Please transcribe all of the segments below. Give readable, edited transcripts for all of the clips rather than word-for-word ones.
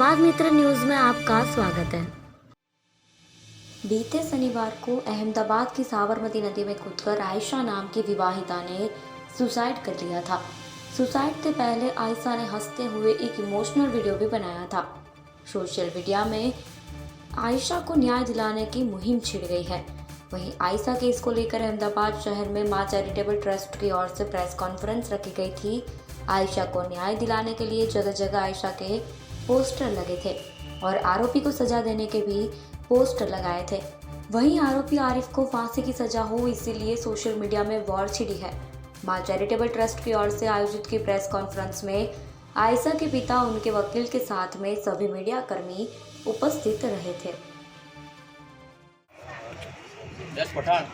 प्रभात मित्र news में आपका स्वागत है। बीते शनिवार को अहमदाबाद की साबरमती नदी में कूदकर आयशा नाम की विवाहिता ने सुसाइड कर लिया था। सुसाइड से पहले आयशा ने हंसते हुए एक इमोशनल वीडियो भी बनाया था। सोशल मीडिया में आयशा को न्याय दिलाने की मुहिम छिड़ गई है। वहीं आयशा केस को लेकर अहमदाबाद शहर में मां चैरिटेबल ट्रस्ट की ओर से प्रेस कॉन्फ्रेंस रखी गई थी। आयशा को न्याय दिलाने के लिए जगह जगह आयशा के पोस्टर लगे थे और आरोपी को सजा देने के भी पोस्टर लगाए थे। वहीं आरोपी आरिफ को फांसी की सजा हो, इसीलिए सोशल मीडिया में वॉर छिड़ी है। मां चैरिटेबल ट्रस्ट की ओर से आयोजित की प्रेस कॉन्फ्रेंस में आयशा के पिता, उनके वकील के साथ में सभी मीडिया कर्मी उपस्थित रहे थे। यश पठाण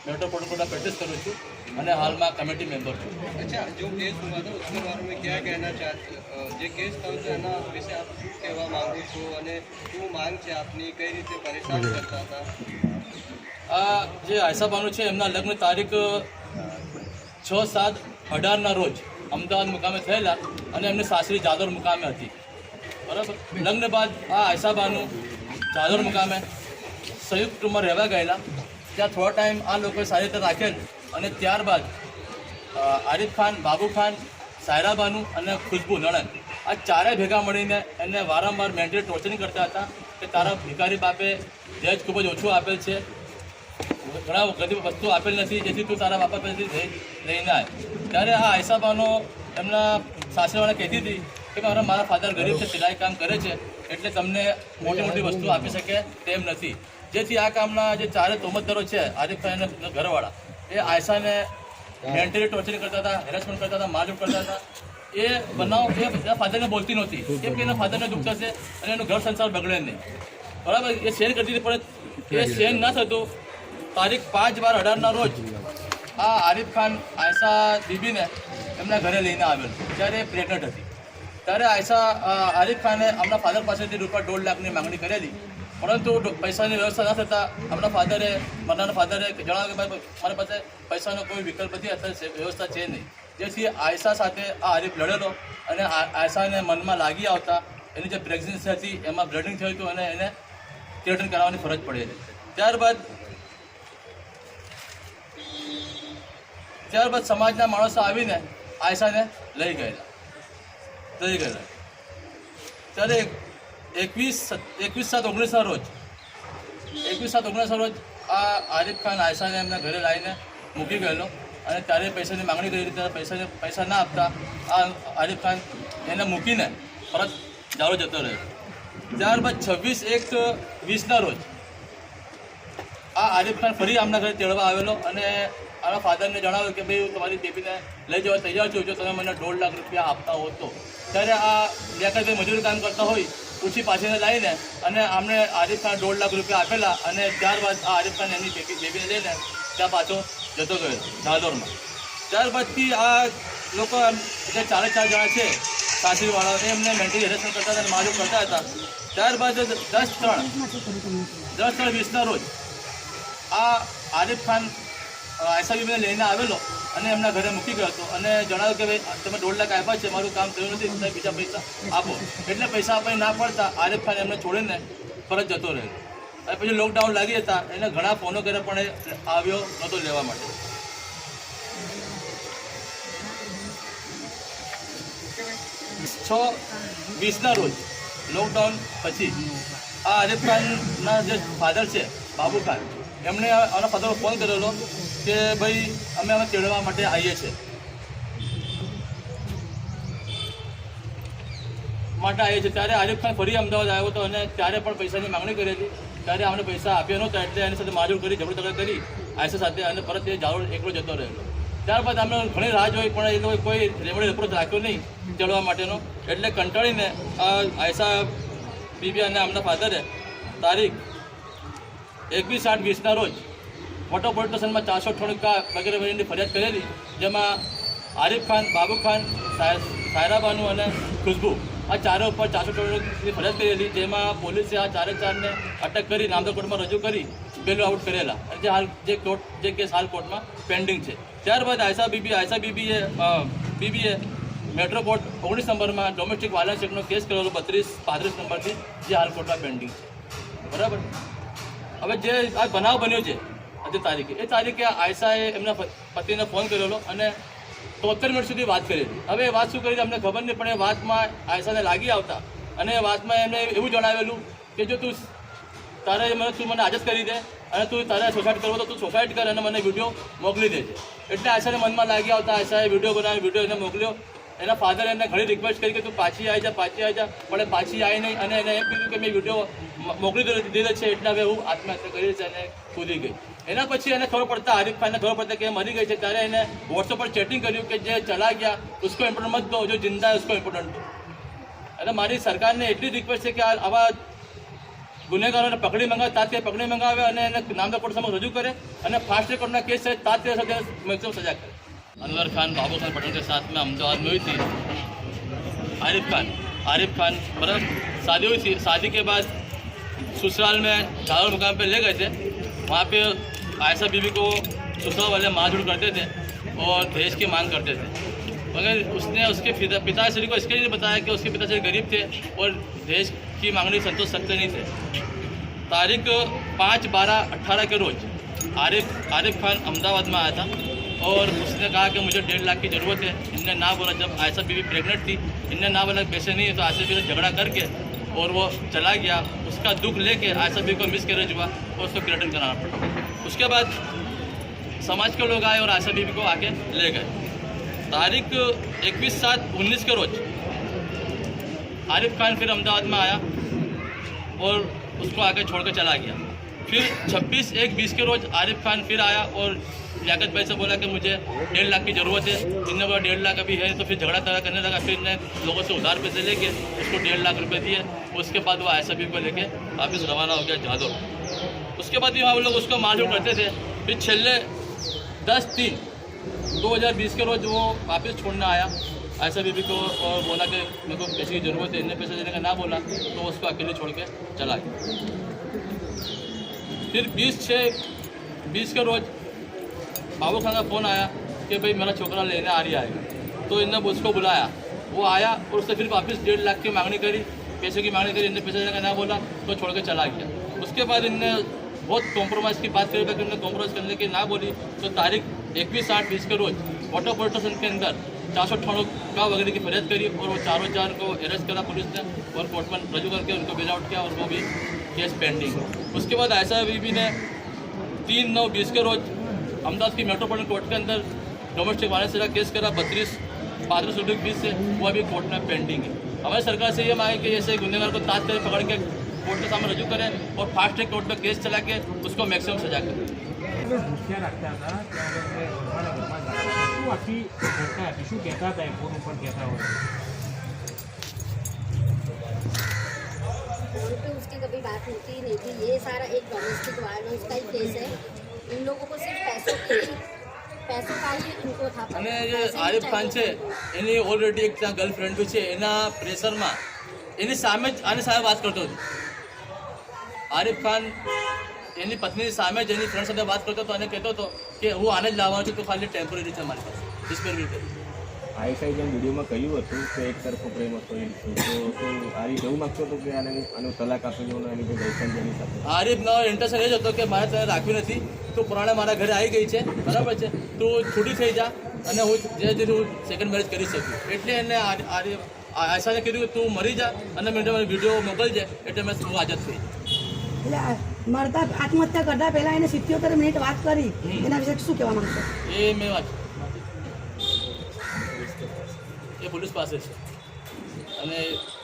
मेट्रोपोलिटन प्रेक्टिस करूँ छूँ અને હાલમાં કમિટી મેમ્બર છું। अच्छा, जो केस हुआ था उसके बारे में क्या कहना चाहते જે કેસ થયો છે એના વિશે આપ શું કહેવા માંગો છો અને શું માંગ છે આપની, કઈ રીતે પરેશાન કરતા હતા? આ જે આયશા બાનુ છે એમના લગ્ન તારીખ 6/7/18ના રોજ અમદાવાદ મુકામે થયેલા અને એમની સાસરી જાદોર મુકામે હતી। બરાબર, લગ્ન બાદ આ આયશા બાનુ જાદોર મુકામે સંયુક્ત રૂમમાં રહેવા ગયેલા। ત્યાં થોડા ટાઈમ આ લોકોએ સારી રીતે રાખેલ અને ત્યારબાદ આરિફ ખાન, બાબુ ખાન, સાયરા બાનુ અને ખુશ્બુ નણંદ આ ચારે ભેગા મળીને એને વારંવાર મેન્ટલી ટોર્ચરિંગ કરતા હતા કે તારા ભિખારી બાપે દહેજ ખૂબ જ ઓછું આપેલ છે, ઘણા બધી વસ્તુ આપેલ નથી, જેથી તું તારા બાપા પાસેથી દહેજ લઈને આય। ત્યારે આ આયશા બાનો એમના સાસરીવાળા કહેતી હતી કે મારા ફાધર ગરીબ છે, સિલાઈ કામ કરે છે, એટલે તમને મોટી મોટી વસ્તુ આપી શકે તેમ નથી। જેથી આ કામના જે ચારે તોમતદારો છે, આરિફ ખાન અને ઘરવાળા, એ આયશાને મેન્ટલી ટોર્ચરિંગ કરતા હતા, હેરેસમેન્ટ કરતા હતા, મારઝૂડ કરતા હતા। એ બનાવ એ એના ફાધરને બોલતી નહોતી, કેમ કે એના ફાધરને દુઃખ થશે અને એનું ઘર સંસાર બગડે નહીં। બરાબર, એ સેન કરતી હતી, પણ એ સેન ન થતું। તારીખ 5/12/18ના રોજ આ આરિફ ખાન આયશા બીબીને એમના ઘરે લઈને આવેલ, જ્યારે પ્રેગ્નન્ટ હતી। ત્યારે આરિફ ખાને આપણા ફાધર પાસેથી ₹1.5 લાખની માંગણી કરેલી, પરંતુ પૈસાની વ્યવસ્થા ન થતાં મરનારના ફાધરે જણાવ્યું કે ભાઈ મારી પાસે પૈસાનો કોઈ વિકલ્પ નથી અથવા વ્યવસ્થા છે નહીં। જેથી આયશા સાથે આ આરિફ લડેલો અને આયશાને મનમાં લાગી આવતા એની જે પ્રેગ્નન્સી હતી એમાં બ્લડિંગ થયું હતું અને એને ટ્રીટમેન્ટ કરાવવાની ફરજ પડેલી। ત્યારબાદ સમાજના માણસો આવીને આયશાને લઈ ગયેલા। ત્યારે 21/7/19ના રોજ આ આરિફ ખાન આયશાને એમના ઘરે લાવીને મૂકી ગયેલો અને ત્યારે પૈસાની માંગણી કરી ત્યારે પૈસા ના આપતા આ આરિફ ખાન એને મૂકીને પરત જાડો જતો રહ્યો। ત્યારબાદ 26/1/20ના રોજ આ આરિફ ખાન ફરી આમના ઘરે તેડવા આવેલો અને આના ફાધરને જણાવ્યું કે ભાઈ હું તમારી બેબીને લઈ જવા તૈયાર છું, જો તમે મને ₹1.5 લાખ આપતા હો તો। ત્યારે આ લિયાકતભાઈ મજૂરી કામ કરતા હોય પૂછી પાછીને લાવીને અને આમને આરિફ ખાન ₹1.5 લાખ આપેલા અને ત્યારબાદ આ આરિફ ખાન એમની બેબીને લઈને ત્યાં પાછો જતો ગયો જાદોરમાં। ત્યારબાદથી આ લોકો જે 4 જણા છે સાસરીવાળા એમને મેન્ટલી હેરેસમેન્ટ કરતા હતા અને મારઝૂડ કરતા હતા। ત્યારબાદ 10/3/20ના રોજ આ આરિફ ખાન આયશા બીબીને લઈને આવેલો અને એમના ઘરે મૂકી ગયો હતો અને જણાવ્યું કે ભાઈ તમે ₹1.5 લાખ આપ્યા છે, મારું કામ થયું નથી, તમે બીજા પૈસા આપો। એટલે પૈસા આપવાની ના પડતા આરિફ ખાન એમને છોડીને પરત જતો રહ્યો। અને પછી લોકડાઉન લાગી હતા, એને ઘણા ફોનો કર્યા પણ એ આવ્યો નહોતો લેવા માટે। 6/20ના રોજ લોકડાઉન પછી આ આરિફ ખાનના જે ફાધર છે બાબુ ખાન, એમણે આના ફાધરનો ફોન કરેલો કે ભાઈ અમે તેડવા માટે આવીએ છીએ ત્યારે આરિફ ખાન ફરી અમદાવાદ આવ્યો હતો અને ત્યારે પણ પૈસાની માંગણી કરેલી। ત્યારે અમને પૈસા આપ્યા નહોતા એટલે એની સાથે મારઝૂડ કરી, ઝઘડો કરી આયશા સાથે અને પરત એ જાડો એકલો જતો રહ્યો। ત્યારબાદ અમે ઘણી રાહ જોઈ પણ એ લોકો કોઈ રેમડી એપ્રોચ રાખ્યો નહીં તેડવા માટેનો, એટલે કંટાળીને આયશા બીબી અને આમના ફાધરે તારીખ 21/8/20ના રોજ મેટ્રોપોલિટન સ્ટેશનમાં 498 વગેરે વગેરેની ફરિયાદ કરેલી, જેમાં આરિફ ખાન, બાબુ ખાન, સાયરા બાનુ અને ખુશ્બુ આ ચારે ઉપર 498ની ફરિયાદ કરેલી, જેમાં પોલીસે આ ચારેને અટક કરી નામદાર કોર્ટમાં રજૂ કરી બેલ આઉટ કરેલા અને જે કેસ હાલ કોર્ટમાં પેન્ડિંગ છે। ત્યારબાદ આયશા બીબીએ મેટ્રો કોર્ટ 19 નંબરમાં ડોમેસ્ટિક વાયલન્સ એકનો કેસ કરેલો 32-35 નંબરથી, જે હાલ કોર્ટમાં પેન્ડિંગ છે. બરાબર. હવે જે આ બનાવ બન્યો છે આજે તારીખે, એ તારીખે આયશાએ એમના પતિને ફોન કરેલો અને 73 મિનિટ સુધી વાત કરેલી. હવે એ વાત શું કરી અમને ખબર નહીં, પણ એ વાતમાં આયશાને લાગી આવતા અને એ વાતમાં એમને એવું જણાવેલું કે જો તું મને આઝાદ કરી દે અને તું તારે સુસાઇડ કરવો તો તું સુસાઇડ કર અને મને વિડીયો મોકલી દેજે. એટલે આયશાને મનમાં લાગી આવતા આયશાએ વિડીયો બનાવી, વિડીયો એને મોકલ્યો. એના ફાધરે એને ઘણી રિક્વેસ્ટ કરી કે તું પાછી આવી જા, પણ એ પાછી આવી નહીં અને એને એમ કીધું કે મેં વિડીયો મોકલી દીધો છે, એટલે હવે હું આત્મહત્યા કરી છે અને કૂદી ગઈ. એના પછી એને ખબર પડતા, આરિફ ખાનને ખબર પડતા કે મરી ગઈ છે, ત્યારે એને વોટ્સઅપ પર ચેટિંગ કર્યું કે જે ચલા ગયા ઉસકો ઇમ્પોર્ટન્ટ મત દો, જો જિંદા ઉસકો ઇમ્પોર્ટન્ટ દો. અને મારી સરકારને એટલી રિક્વેસ્ટ છે કે આવા ગુનેગારોને પકડી મંગાવે, તાત્કાલિક પકડી મંગાવે અને એને નામદાર કોર્ટ સમક્ષ રજૂ કરે અને ફાस्ट ट्रैक कोर्ट केस है, तात्कालिक मैक्सिमम सजा करे. अनवर खान बाबू खान पटेल के साथ में अहमदाबाद में हुई थी. आरिफ खान बराबर शादी हुई थी. शादी के बाद ससुराल में झालर मुकाम पे ले गए थे. वहाँ पे आयशा बीबी को ससुराल वाले मारझूड़ करते थे और दहेज की मांग करते थे, मगर उसने उसके पिताश्री को इसके लिए बताया कि उसके पिताश्री गरीब थे और दहेज की मांगनी संतोष सकते नहीं थे. तारीख 5/12/18 के रोज़ आरिफ खान अहमदाबाद में आया था और उसने कहा कि मुझे 1.5 लाख की ज़रूरत है. इनने ना बोला. जब आयशा बीबी प्रेग्नेंट थी, इनने ना बोला पैसे नहीं है, तो आयशा बीबी से झगड़ा करके और वो चला गया. उसका दुख लेके आयशा बीबी को मिसकैरेज हुआ और उसको क्रेटन कराना पड़ा. उसके बाद समाज के लोग आए और आयशा बीबी को आके ले गए. तारीख 21/7/19 के रोज़ आरिफ खान फिर अहमदाबाद में आया और उसको आके छोड़ कर चला गया. फिर 26/1/20 के रोज़ आरिफ खान फिर आया और लियाकत भाई से बोला कि मुझे 1.5 लाख की ज़रूरत है. इनने बोला 1.5 लाख अभी है, तो फिर झगड़ा तगड़ा करने लगा. फिर ने लोगों से उधार पैसे लेके उसको 1.5 लाख रुपए दिए. उसके बाद वो आयशा बीबी को लेके वापस रवाना हो गया जादौर. उसके बाद भी वहाँ लोग उसको मारझूड़ करते थे. फिर छेल्ले 10/3/2020 के रोज़ वो वापस छोड़ने आया आयशा बीबी को और बोला कि मेरे को पैसे की ज़रूरत है. इतने पैसे देने का ना बोला तो उसको अकेले छोड़ के चला गया. फिर 20/6/20 के रोज़ बाबू खान का फ़ोन आया कि भाई मेरा छोकरा लेने आ रहा है. तो इनने उसको बुलाया. वो आया और उससे फिर वापस 1.5 लाख की मांगनी करी, पैसे की मांगनी करी. इनने पैसे देने का ना बोला तो छोड़ के चला गया. उसके बाद इनने बहुत कॉम्प्रोमाइज़ की बात करी, कि इन्होंने कॉम्प्रोमाइज़ करने की ना बोली. तो तारीख 21/8/20 के रोज़ वाटर पुलिस स्टेशन के अंदर 498 वगैरह की फरियाद करी और वो चारों को अरेस्ट करा पुलिस ने और कोर्ट में रजू करके उनको बेल आउट किया और वो भी केस पेंडिंग. उसके बाद आयशा बीबी ने 3/9/20 के रोज़ अहमदाबाद की मेट्रोपॉलिटन कोर्ट के अंदर डोमेस्टिक वायलेंस का केस करा 32/35/20 से. वो अभी कोर्ट में पेंडिंग है. हमारी सरकार से ये मांग है कि ऐसे गुनहगार को तात्कालिक पकड़ के कोर्ट के सामने रजू करें और फास्ट ट्रैक कोर्ट में केस चला के उसको मैक्सिमम सजा करें. फोन पे उसकी कभी बात होती ही नहीं थी. ये सारा एक डोमेस्टिक वायलेंस का ही केस है. इन लोगों को सिर्फ पैसों का ही इनको था. અને જે આરિફ ખાન છે એની ઓલરેડી એક ત્યાં ગર્લફ્રેન્ડ બી છે. એના પ્રેશરમાં એની સામે જ આની સામે વાત કરતો હતો. આરિફ ખાન એની પત્નીની સામે જ એની ફ્રેન્ડ સાથે વાત કરતો હતો અને કહેતો હતો કે હું આને જ લાવવાનો છું, તો ખાલી ટેમ્પરરી છે મારી પાસે, ડિસ્પેરિટી. આયશાએ જેમ વિડીયોમાં કહ્યું હતું કે એક તરફો પ્રેમ હતો એ તો આરિફ એવું માગતો હતો કે આનું તલાક આપી દેવાનો, એની કોઈ ગર્લફ્રેન્ડ જેની સાથે. આરિફનો ઇન્ટરેસ્ટ એ જ હતો કે મારે તને રાખવી નથી, તું પુરાણે મારા ઘરે આવી ગઈ છે, બરાબર છે, તું છૂટી થઈ જા અને હું જે હું સેકન્ડ મેરેજ કરી શકું. એટલે એને આયશાને કીધું કે તું મરી જા અને મેં મને વિડીયો મોકલજે, એટલે મેં હું આઝાદ થઈ. એટલે મરતા આત્મહત્યા કરતા પહેલા એને 77 મિનિટ વાત કરી, એના વિશે શું કહેવા માંગશો? એ મેં વાત એ પોલીસ પાસે છે અને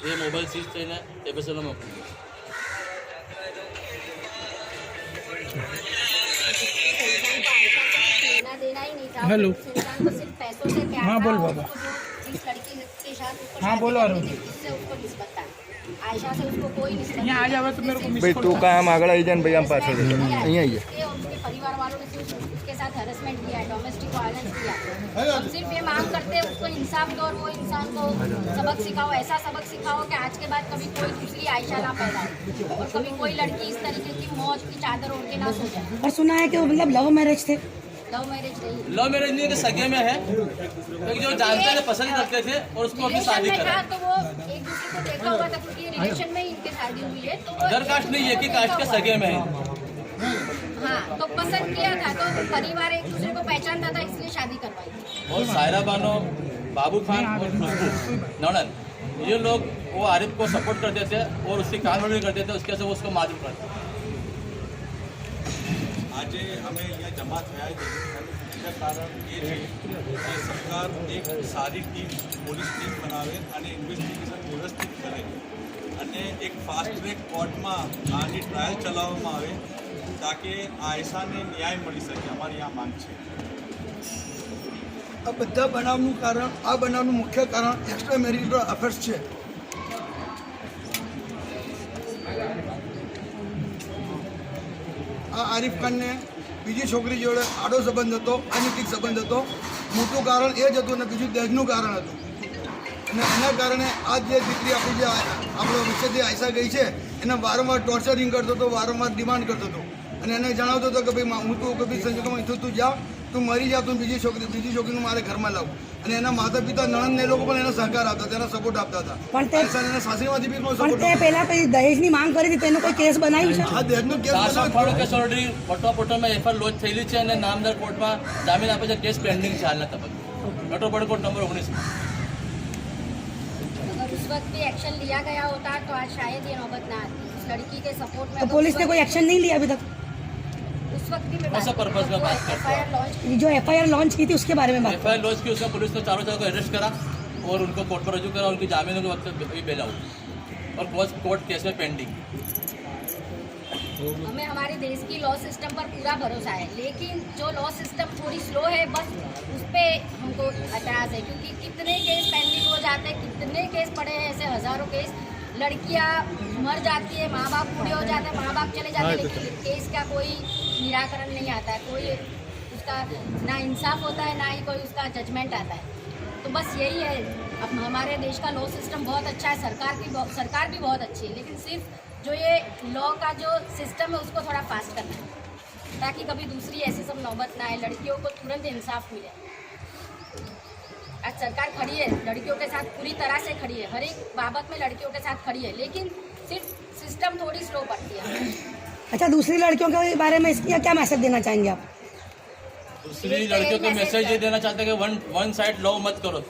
એ મોબાઈલ સીઝ થઈને એફએસએલમાં મોકલી. लेना देना ही नहीं था. हेलो. इंसान को सिर्फ पैसों से प्यार. हाँ बोल बाबा. जिस लड़की के साथ उसको हाँ बोलो इससे उसको निस्बत था. आयशा से उसको कोई निस्बत नहीं. आ जावे तो मेरे को ભાઈ તું કામ આગળ આવી જાય ને ભાઈ આમ પાછળ અહીંયા આવીએ. उसके परिवार वालों ने सिर्फ उसके साथ हैरेसमेंट किया है, डोमेस्टिक वायलेंस किया. हम सिर्फ ये मांग करते हैं उसको इंसाफ दो और वो इंसान को सबक सिखाओ, ऐसा सबक सिखाओ कि आज के बाद कभी कोई दूसरी आयशा ना पैदा हो और कभी कोई लड़की इस तरीके की मौत की चादर ओढ़ के ना सो जाए. और सुना है कि वो मतलब लव मैरिज थे. लव मैरिज रही? लव मैरिज नहीं, कि सगे में है, क्योंकि जो जानते थे पसंद करते थे और उसको अपनी शादी रिलेशन में करा। था तो वो एक दूसरे को देखा होगा था, क्योंकि रिलेशन में ही इनकी शादी हुई है, तो वो अदर कास्ट नहीं, एक ही कास्ट के सगे में है। हाँ, तो पसंद किया था तो परिवार एक दूसरे को पहचानता था, इसलिए शादी करवाई थी। और सायरा बानो, बाबू खान और खुशबू नौनन, ये लोग वो आरिफ को सपोर्ट करते थे और उसकी कानूनी करते थे, उसके से वो उसको मालूम करते थे। આજે અમે અહીંયા જમા થયા એના કારણ એ છે કે સરકાર એક સારી ટીમ પોલીસ ટીમ બનાવે અને ઇન્વેસ્ટિગેશન વ્યવસ્થિત કરે અને એક ફાસ્ટ ટ્રેક કોર્ટમાં આની ટ્રાયલ ચલાવવામાં આવે તાકે આયશાને ન્યાય મળી શકે. અમારી આ માંગ છે. આ બધા બનાવનું કારણ, આ બનાવનું મુખ્ય કારણ એક્સ્ટ્રા મેરિટલ અફેર્સ છે. આ આરિફ ખાનને બીજી છોકરી જોડે આડો સંબંધ હતો, અનૈતિક સંબંધ હતો. મોટું કારણ એ જ હતું ને બીજું દહેજનું કારણ હતું. અને એના કારણે આ જે દીકરી આપણી જે આપણો વચ્ચેથી આયશા ગઈ છે એને વારંવાર ટોર્ચરિંગ કરતો હતો, વારંવાર ડિમાન્ડ કરતો હતો અને એને જણાવતો હતો કે ભાઈ હું તું કે ભાઈ સંજોગોમાં અહીંથી તું જા, તું મરી જા, તું બીજી છોકરીનું મારે ઘરમાં લાવું. અને એના માતા પિતા નણંદ એ લોકો પણ એને સહકાર આપતા હતા, એને સપોર્ટ આપતા હતા. પણ એના સાસરીમાંથી બી કોઈ પણ તે પહેલા કઈ દહેજની માંગ કરી હતી, તેનો કોઈ કેસ બનાવ્યું છે? આ દહેજનો કેસ 798 કેસ ઓલરેડી પટોપટોમાં એફઆઈઆર લોન્ચ થયેલી છે અને નામદાર કોર્ટમાં જામીન આપે છે. કેસ પેન્ડિંગ છે હાલના તબક્કે પટોપટ કોર્ટ નંબર 19 में। अगर उस वक्त भी एक्शन लिया गया होता तो आज शायद ये नौबत ना आती। उस लड़की के सपोर्ट में तो पुलिस ने कोई एक्शन नहीं लिया अभी तक? उस वक्त भी कौन सा पर्पस में बात करते एफआईआर लॉन्च जो एफआईआर लॉन्च की थी उसके बारे में बात? एफआईआर लॉन्च की, उसमें पुलिस ने चारों जगह को अरेस्ट करा और उनको कोर्ट पर रजू करा, उनकी जामीन के वक्त अभी बेल आउट और कोर्ट केस में पेंडिंग। हमें हमारे देश की लॉ सिस्टम पर पूरा भरोसा है, लेकिन जो लॉ सिस्टम थोड़ी स्लो है, बस उस पर हमको एतराज़ है, क्योंकि कितने केस पेंडिंग हो जाते हैं, कितने केस पड़े हैं, ऐसे हज़ारों केस। लड़कियां मर जाती है, माँ बाप बूढ़े हो जाते हैं, माँ बाप चले जाते हैं, लेकिन केस का कोई निराकरण नहीं आता है, कोई उसका ना इंसाफ होता है, ना ही कोई उसका जजमेंट आता है। तो बस यही है, अब हमारे देश का लॉ सिस्टम बहुत अच्छा है, सरकार भी बहुत अच्छी है, लेकिन सिर्फ जो ये लॉ का जो सिस्टम है उसको थोड़ा फास्ट करना है, ताकि कभी दूसरी ऐसी सब नौबत ना आए, लड़कियों को तुरंत इंसाफ मिले। आज सरकार खड़ी है, लड़कियों के साथ पूरी तरह से खड़ी है, हर एक बाबत में लड़कियों के साथ खड़ी है, लेकिन सिर्फ सिस्टम थोड़ी स्लो पड़ती है। अच्छा, दूसरी लड़कियों के बारे में इसका क्या मैसेज देना चाहेंगे आप? दूसरी लड़कियों को मैसेज ये देना चाहते हैं कि वन साइड लव मत करो।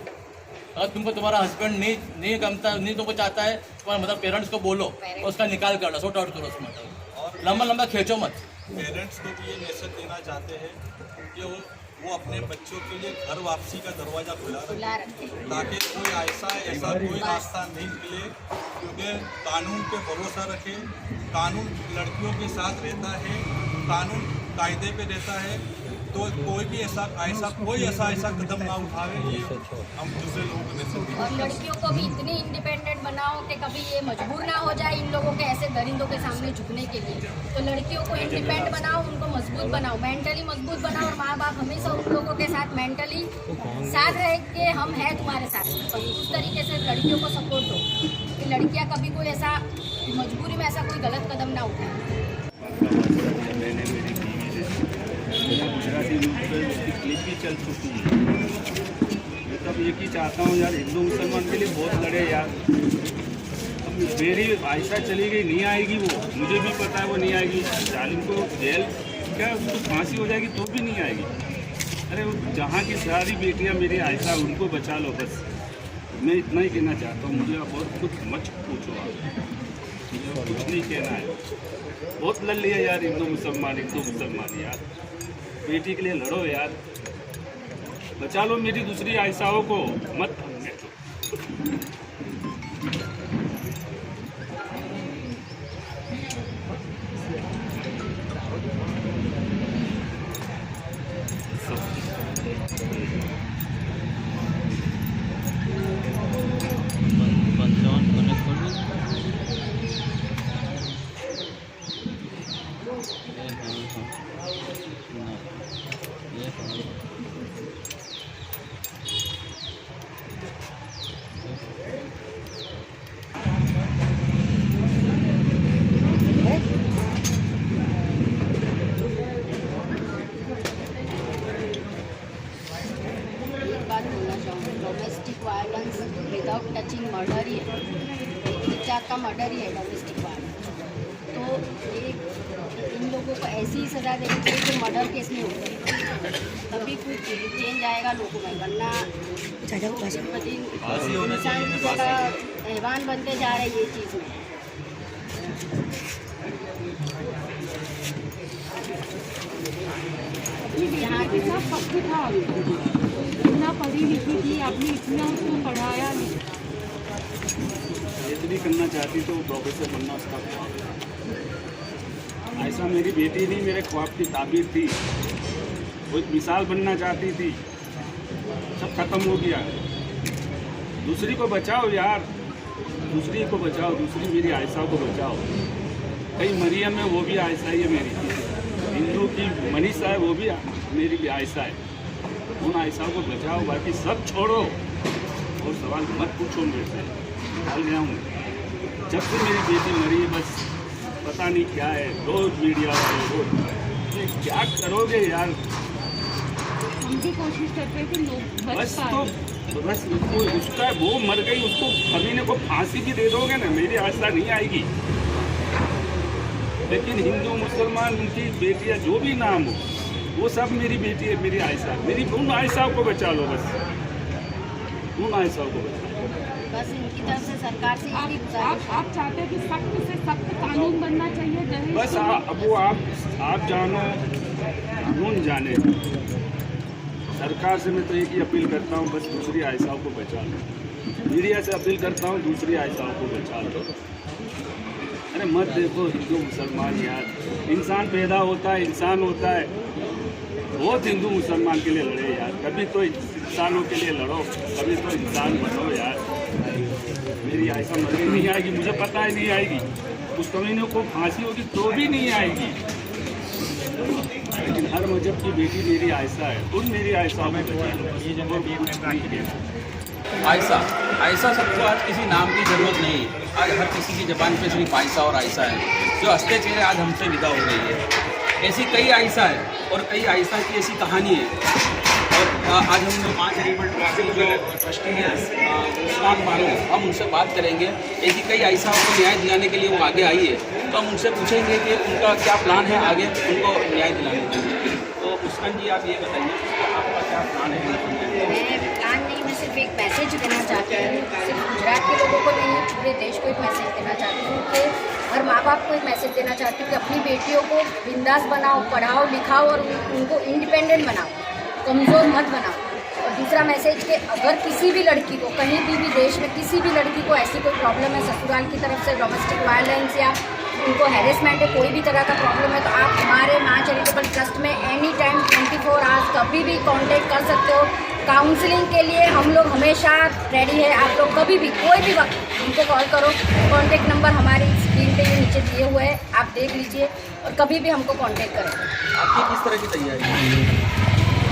अगर तुमको तुम्हारा हस्बैंड नहीं गमता, नहीं तुमको चाहता है, तुम्हारे मतलब पेरेंट्स को बोलो और उसका निकाल कर लो, सॉर्ट आउट करो उसमें, और लंबा खींचो मत। पेरेंट्स को भी ये मैसेज देना चाहते हैं कि वो अपने बच्चों के लिए घर वापसी का दरवाज़ा खुला रखें, ताकि कोई ऐसा कोई रास्ता नहीं निकले, क्योंकि कानून पे भरोसा रखें। कानून लड़कियों के साथ रहता है, कानून कायदे पे रहता है, तो कोई भी ऐसा कदम ना उठावे, ये हम दूसरे लोगों को मैसेज दें। और लड़कियों को भी इतनी इंडिपेंडेंट बनाओ कि कभी ये मजबूर ना हो जाए इन लोगों के ऐसे दरिंदों के सामने झुकने के लिए। तो लड़कियों को इंडिपेंडेंट बनाओ, उनको मजबूत बनाओ, मेंटली मजबूत बनाओ, और माँ बाप हमेशा उन लोगों के साथ मेंटली साथ रहे कि हम हैं तुम्हारे साथ। तो उस तरीके से लड़कियों को सपोर्ट दो कि लड़कियाँ कभी कोई ऐसा मजबूरी में ऐसा कोई गलत कदम ना उठाएं। गुजराती न्यूज़ पर उसकी क्लिप भी चल चुकी है। मैं तब एक ही चाहता हूँ यार, हिंदू मुसलमान के लिए बहुत लड़े यार। अब मेरी आयशा चली गई, नहीं आएगी, वो मुझे भी पता है वो नहीं आएगी। जालिम को जेल क्या, उसको फांसी हो जाएगी तो भी नहीं आएगी। अरे जहाँ की सारी बेटियाँ मेरी आयशा, उनको बचा लो बस। मैं इतना ही कहना चाहता हूँ, मुझे आप और कुछ मत पूछो, आप कुछ नहीं कहना है। बहुत लड़ लिया यार, हिंदू मुसलमान यार। बेटी के लिए लड़ो यार, बचा लो मेरी दूसरी आयशाओं को, मत का मर्डर ही है डोमेस्टिक वायलेंस। तो एक इन लोगों को ऐसी ही सज़ा देनी चाहिए जो मर्डर केस में होती है, तभी कुछ चेंज आएगा लोगों में। वरना इंसान की जगह हैवान बनते जा रहे ये चीज़ में। यहाँ की सब कुछ था, इतना पढ़ी लिखी थी, आपने इतना उसको पढ़ाया। इतनी करना चाहती तो प्रोफेसर बनना उसका ख्वाब था। ऐसा मेरी बेटी नहीं, मेरे ख्वाब की ताबीर थी। वो एक मिसाल बनना चाहती थी, सब खत्म हो गया। दूसरी को बचाओ यार, दूसरी को बचाओ, दूसरी मेरी आयशा को बचाओ। कई मरियम है, वो भी आयशा ही है मेरी। हिंदू की मनीषा है, वो भी मेरी भी आयशा है। उन आयशा को बचाओ, बाकी सब छोड़ो और सवाल मत पूछो मेरे से। हाल जाऊँ जब से मेरी बेटी मरी है, बस पता नहीं क्या है, रोज मीडिया वाले रोज क्या करोगे यार। हम भी कोशिश करते हैं कि लोग बस तो बस उसको उसका वो मर गई, उसको कमीने को फांसी भी दे दोगे ना, मेरी आशा नहीं आएगी। लेकिन हिंदू मुसलमान उनकी बेटियां जो भी नाम हो, वो सब मेरी बेटी है, मेरी आयशा। मेरी उन आयशा को बचा लो, बस उन आयशा को बचा लो। बस इनकी तरफ से सरकार से यही गुजारिश है। आप चाहते हैं कि सख्त से सख्त कानून बनना चाहिए दहेज। बस अब वो आप जानो, कानून जाने। सरकार से मैं तो एक ही अपील करता हूँ, बस दूसरी आयशाओं को बचा लो। मीडिया से अपील करता हूँ, दूसरी आयशाओं को बचा लो। अरे मत देखो हिंदू मुसलमान यार, इंसान पैदा होता है, इंसान होता है। बहुत हिंदू मुसलमान के लिए लड़े यार, कभी तो इंसानों के लिए लड़ो, कभी तो इंसान बनो यार। मेरी आयशा मरने नहीं आएगी, मुझे पता है नहीं आएगी। उस कमीने को फांसी होगी तो भी नहीं आएगी। लेकिन हर मजहब की बेटी मेरी आयशा है, उन मेरी आयशा में आयशा आयशा सबको आज किसी नाम की ज़रूरत नहीं है। आज हर किसी की ज़बान पे सिर्फ आयशा और आयशा है, जो हंसते चेहरे आज हमसे विदा हो गई है। ऐसी कई आयशा है और कई आयशा की ऐसी कहानी है। और आज हम जो 5 रिवर ट्रस्ट जो ट्रस्टी हैं उस्मान बानो, हम उनसे बात करेंगे। ऐसी कई आयशाओं को न्याय दिलाने के लिए वो आगे आई है, तो हम उनसे पूछेंगे कि उनका क्या प्लान है आगे उनको न्याय दिलाने के लिए। तो मुस्कान जी आप ये बताइए आपका क्या प्लान है? प्लान नहीं, मैं सिर्फ एक मैसेज देना चाहती हूँ, सिर्फ गुजरात के लोगों को नहीं, पूरे देश को एक मैसेज देना चाहती हूँ कि हर माँ बाप को एक मैसेज देना चाहती हूँ कि अपनी बेटियों को बिंदास बनाओ, पढ़ाओ लिखाओ और उनको इंडिपेंडेंट बनाओ, कमज़ोर मत बनाओ। और दूसरा मैसेज कि अगर किसी भी लड़की को कहीं भी देश में किसी भी लड़की को ऐसी कोई प्रॉब्लम है ससुराल की तरफ से, डोमेस्टिक वायलेंस या उनको हैरेसमेंट है, कोई भी तरह का प्रॉब्लम है, तो आप हमारे माँ चैरिटेबल ट्रस्ट में एनी टाइम 24 आवर्स कभी भी कांटेक्ट कर सकते हो। काउंसलिंग के लिए हम लोग हमेशा रेडी है। आप लोग कभी भी कोई भी वक्त उनको कॉल करो, कांटेक्ट नंबर हमारी स्क्रीन पे ये नीचे दिए हुए हैं, आप देख लीजिए और कभी भी हमको कांटेक्ट करें। आपकी किस तरह की तैयारी है?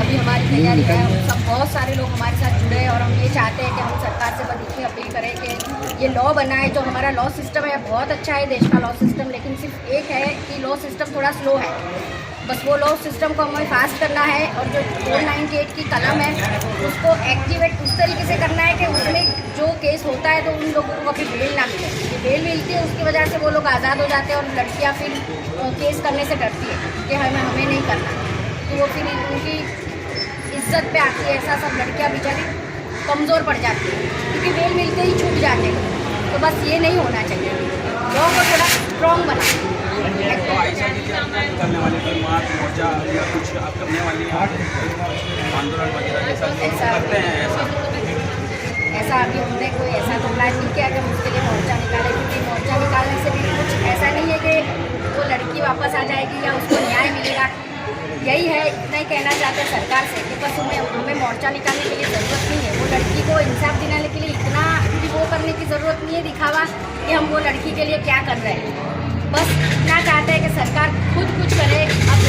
अभी हमारी तैयारी है, हम सब बहुत सारे लोग हमारे साथ जुड़े हैं और हम ये चाहते हैं कि हम सरकार से बस इतनी अपील करें कि ये लॉ बनाए। जो हमारा लॉ सिस्टम है बहुत अच्छा है देश का लॉ सिस्टम, लेकिन सिर्फ एक है कि लॉ सिस्टम थोड़ा स्लो है। बस वो लॉ सिस्टम को हमें फास्ट करना है और जो 498 की कलम है उसको एक्टिवेट उस तरीके से करना है कि उसमें जो केस होता है तो उन लोगों को कभी बेल ना मिले। बेल मिलती है उसकी वजह से वो लोग आज़ाद हो जाते हैं और लड़कियाँ फिर केस करने से डरती है कि हमें नहीं करना, तो वो फिर उनकी इज्जत पे आती है। ऐसा सब लड़कियाँ बेचारी कमज़ोर पड़ जाती है क्योंकि बेल मिलते ही छूट जाते हैं। तो बस ये नहीं होना चाहिए, लॉ को थोड़ा स्ट्रॉन्ग बनाए। तो आयशा जी क्या करने वाली कोई मार्च मोर्चा या कुछ आप करने वाली आंदोलन वगैरह जैसा करते हैं? ऐसा अभी हमने कोई ऐसा तो प्लान नहीं किया कि हम उसके लिए मोर्चा निकालें, क्योंकि मोर्चा निकालने से भी कुछ ऐसा नहीं है कि वो लड़की वापस आ जाएगी या उसको न्याय मिलेगा। यही है, इतना ही कहना चाहते हैं सरकार से कि बस हमें मोर्चा निकालने के लिए ज़रूरत नहीं है। वो लड़की को इंसाफ दिलाने के लिए इतना भी वो करने की ज़रूरत नहीं है दिखावा कि हम वो लड़की के लिए क्या कर रहे हैं। बस इतना चाहते हैं कि सरकार खुद कुछ करे। अब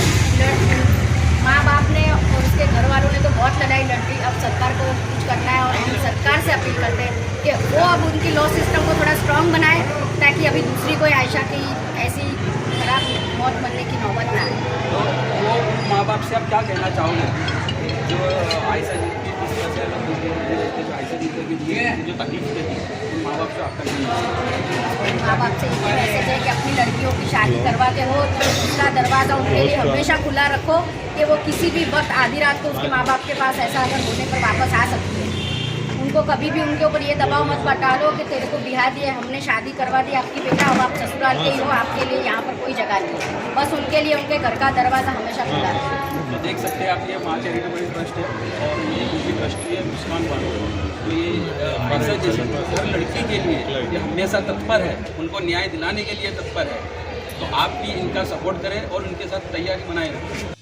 माँ बाप ने और उसके घर वालों ने तो बहुत लड़ाई लड़ दी, अब सरकार को कुछ करना है और हम सरकार से अपील करते हैं कि वो अब उनकी लॉ सिस्टम को थोड़ा स्ट्रॉन्ग बनाए ताकि अभी दूसरी कोई आयशा की ऐसी खराब मौत बनने की नौबत ना आए। तो वो माँ बाप से आप क्या कहना चाहोगे जो आयशा जी की किस तरह से ऐसा जो तकलीफ देती है माँ बाप से आपका माँ बाप से ये मैसेज है कि अपनी लड़कियों की शादी करवाते हो तो उसका दरवाज़ा उनके लिए हमेशा खुला रखो कि वो किसी भी वक्त आधी रात को उसके माँ बाप के पास ऐसा अगर होने पर वापस आ सकती है। उनको कभी भी उनके ऊपर ये दबाव मत डालो कि तेरे को बिहार दिए, हमने शादी करवा दी आपकी बेटा, अब आप ससुराल के ही हो, आपके लिए यहाँ पर कोई जगह नहीं है। बस उनके लिए उनके घर का दरवाज़ा हमेशा खुला रखें। तो देख सकते हैं आप, ये माँ चैरिटेबल ट्रस्ट है और ये दूसरी ट्रस्टी है मुस्कान बानो। तो ये ऐसा जैसे हर लड़की के लिए ये हमेशा तत्पर है, उनको न्याय दिलाने के लिए तत्पर है। तो आप भी इनका सपोर्ट करें और उनके साथ तैयारी बनाए रखें।